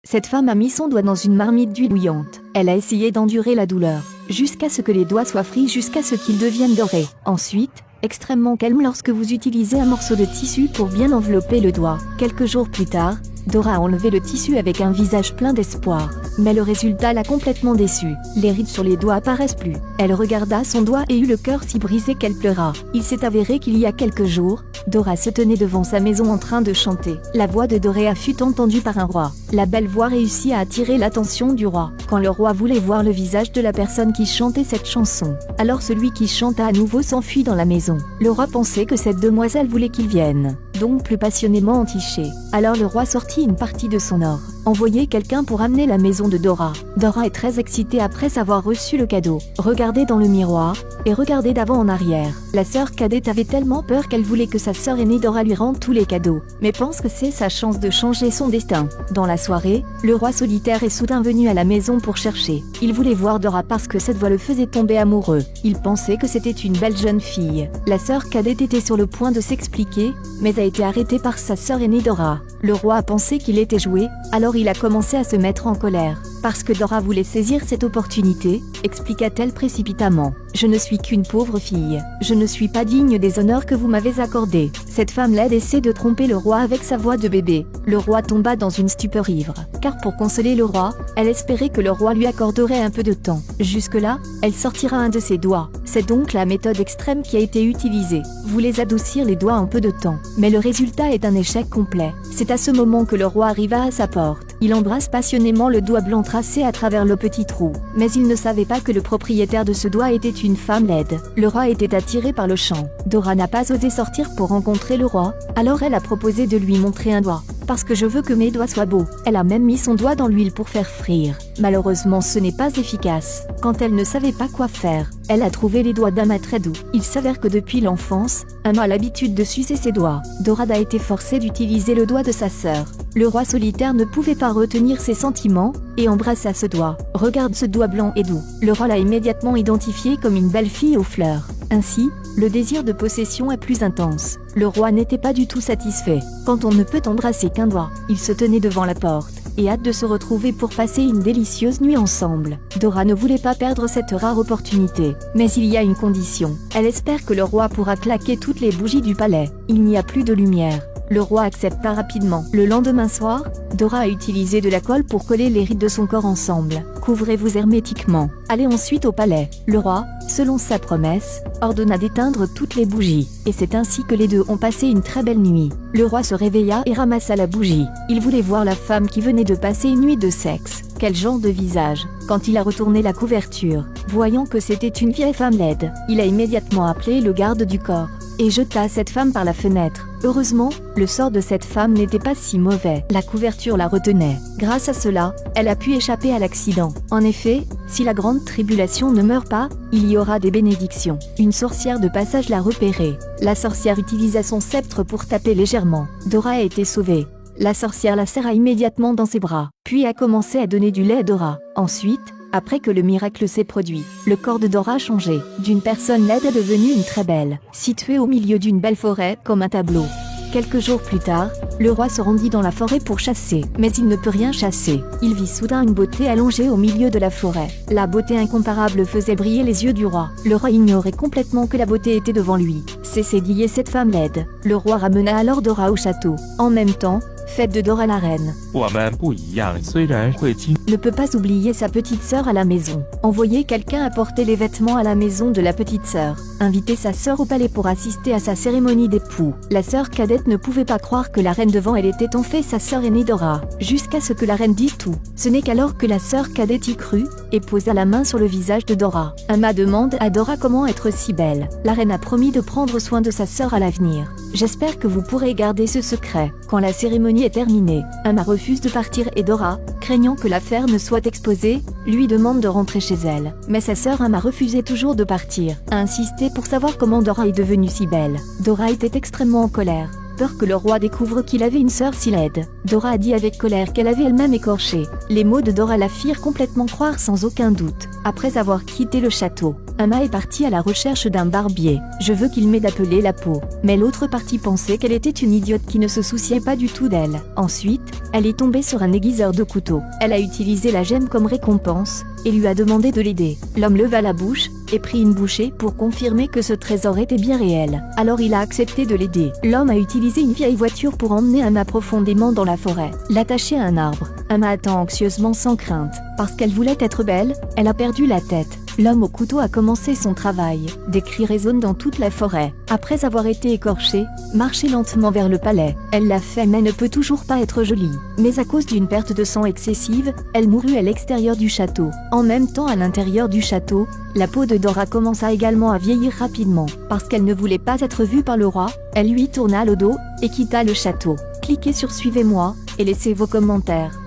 Cette femme a mis son doigt dans une marmite d'huile bouillante. Elle a essayé d'endurer la douleur, jusqu'à ce que les doigts soient frits, jusqu'à ce qu'ils deviennent dorés. Ensuite, extrêmement calme lorsque vous utilisez un morceau de tissu pour bien envelopper le doigt. Quelques jours plus tard, Dora a enlevé le tissu avec un visage plein d'espoir. Mais le résultat l'a complètement déçue. Les rides sur les doigts apparaissent plus. Elle regarda son doigt et eut le cœur si brisé qu'elle pleura. Il s'est avéré qu'il y a quelques jours, Dora se tenait devant sa maison en train de chanter. La voix de Doréa fut entendue par un roi. La belle voix réussit à attirer l'attention du roi. Quand le roi voulait voir le visage de la personne qui chantait cette chanson, alors celui qui chanta à nouveau s'enfuit dans la maison. Le roi pensait que cette demoiselle voulait qu'il vienne, donc plus passionnément entiché. Alors le roi sortit une partie de son or, envoyait quelqu'un pour amener la maison de Dora. Dora est très excitée après avoir reçu le cadeau. Regardez dans le miroir, et regardez d'avant en arrière. La sœur cadette avait tellement peur qu'elle voulait que sa sœur aînée Dora lui rende tous les cadeaux, mais pense que c'est sa chance de changer son destin. Dans la soirée, le roi solitaire est soudain venu à la maison pour chercher. Il voulait voir Dora parce que cette voix le faisait tomber amoureux. Il pensait que c'était une belle jeune fille. La sœur cadette était sur le point de s'expliquer, mais a été arrêtée par sa sœur aînée Dora. Le roi a pensé qu'il était joué, alors il a commencé à se mettre en colère. Parce que Dora voulait saisir cette opportunité, expliqua-t-elle précipitamment. Je ne suis qu'une pauvre fille. Je ne suis pas digne des honneurs que vous m'avez accordés. Cette femme laide essaie de tromper le roi avec sa voix de bébé. Le roi tomba dans une stupeur ivre. Car pour consoler le roi, elle espérait que le roi lui accorderait un peu de temps. Jusque-là, elle sortira un de ses doigts. C'est donc la méthode extrême qui a été utilisée. Voulez adoucir les doigts en peu de temps. Mais le résultat est un échec complet. C'est à ce moment que le roi arriva à sa porte. Il embrasse passionnément le doigt blanc tracé à travers le petit trou. Mais il ne savait pas que le propriétaire de ce doigt était une femme laide. Le roi était attiré par le chant. Dora n'a pas osé sortir pour rencontrer le roi, alors elle a proposé de lui montrer un doigt. Parce que je veux que mes doigts soient beaux. Elle a même mis son doigt dans l'huile pour faire frire. Malheureusement ce n'est pas efficace. Quand elle ne savait pas quoi faire, elle a trouvé les doigts d'Ama très doux. Il s'avère que depuis l'enfance, Ama a l'habitude de sucer ses doigts. Dora a été forcée d'utiliser le doigt de sa sœur. Le roi solitaire ne pouvait pas retenir ses sentiments, et embrassa ce doigt. Regarde ce doigt blanc et doux. Le roi l'a immédiatement identifié comme une belle fille aux fleurs. Ainsi, le désir de possession est plus intense. Le roi n'était pas du tout satisfait. Quand on ne peut embrasser qu'un doigt, il se tenait devant la porte, et hâte de se retrouver pour passer une délicieuse nuit ensemble. Dora ne voulait pas perdre cette rare opportunité. Mais il y a une condition. Elle espère que le roi pourra claquer toutes les bougies du palais. Il n'y a plus de lumière. Le roi accepta rapidement. Le lendemain soir, Dora a utilisé de la colle pour coller les rides de son corps ensemble. Couvrez-vous hermétiquement. Allez ensuite au palais. Le roi, selon sa promesse, ordonna d'éteindre toutes les bougies. Et c'est ainsi que les deux ont passé une très belle nuit. Le roi se réveilla et ramassa la bougie. Il voulait voir la femme qui venait de passer une nuit de sexe. Quel genre de visage. Quand il a retourné la couverture, voyant que c'était une vieille femme laide, il a immédiatement appelé le garde du corps et jeta cette femme par la fenêtre. Heureusement, le sort de cette femme n'était pas si mauvais. La couverture la retenait. Grâce à cela, elle a pu échapper à l'accident. En effet, si la grande tribulation ne meurt pas, il y aura des bénédictions. Une sorcière de passage l'a repérée. La sorcière utilisa son sceptre pour taper légèrement. Dora a été sauvée. La sorcière la serra immédiatement dans ses bras, puis a commencé à donner du lait à Dora. Ensuite, après que le miracle s'est produit, le corps de Dora a changé. D'une personne laide est devenue une très belle, située au milieu d'une belle forêt, comme un tableau. Quelques jours plus tard, le roi se rendit dans la forêt pour chasser, mais il ne peut rien chasser. Il vit soudain une beauté allongée au milieu de la forêt. La beauté incomparable faisait briller les yeux du roi. Le roi ignorait complètement que la beauté était devant lui. Cessez d'y cette femme laide. Le roi ramena alors Dora au château. En même temps, fête de Dora la reine. Ne peut pas oublier sa petite sœur à la maison. Envoyer quelqu'un apporter les vêtements à la maison de la petite sœur. Inviter sa sœur au palais pour assister à sa cérémonie d'époux. La sœur cadette ne pouvait pas croire que la reine devant elle était en fait sa sœur aînée Dora. Jusqu'à ce que la reine dise tout. Ce n'est qu'alors que la sœur cadette y crut, et posa la main sur le visage de Dora. Ama demande à Dora comment être si belle. La reine a promis de prendre soin de sa sœur à l'avenir. J'espère que vous pourrez garder ce secret. Quand la cérémonie est terminée, Ama refuse de partir et Dora, craignant que l'affaire ne soit exposée, lui demande de rentrer chez elle. Mais sa sœur Ama refusait toujours de partir, a insisté pour savoir comment Dora est devenue si belle. Dora était extrêmement en colère, peur que le roi découvre qu'il avait une sœur si laide. Dora a dit avec colère qu'elle avait elle-même écorché. Les mots de Dora la firent complètement croire sans aucun doute. Après avoir quitté le château, Emma est partie à la recherche d'un barbier. Je veux qu'il m'aide à peler la peau. Mais l'autre partie pensait qu'elle était une idiote qui ne se souciait pas du tout d'elle. Ensuite, elle est tombée sur un aiguiseur de couteau. Elle a utilisé la gemme comme récompense et lui a demandé de l'aider. L'homme leva la bouche et prit une bouchée pour confirmer que ce trésor était bien réel. Alors il a accepté de l'aider. L'homme a utilisé une vieille voiture pour emmener Emma profondément dans la forêt, l'attacher à un arbre. Emma attend anxieusement sans crainte. Parce qu'elle voulait être belle, elle a perdu la tête. L'homme au couteau a commencé son travail. Des cris résonnent dans toute la forêt. Après avoir été écorchée, marchez lentement vers le palais. Elle l'a fait mais ne peut toujours pas être jolie. Mais à cause d'une perte de sang excessive, elle mourut à l'extérieur du château. En même temps à l'intérieur du château, la peau de Dora commença également à vieillir rapidement. Parce qu'elle ne voulait pas être vue par le roi, elle lui tourna le dos et quitta le château. Cliquez sur suivez-moi et laissez vos commentaires.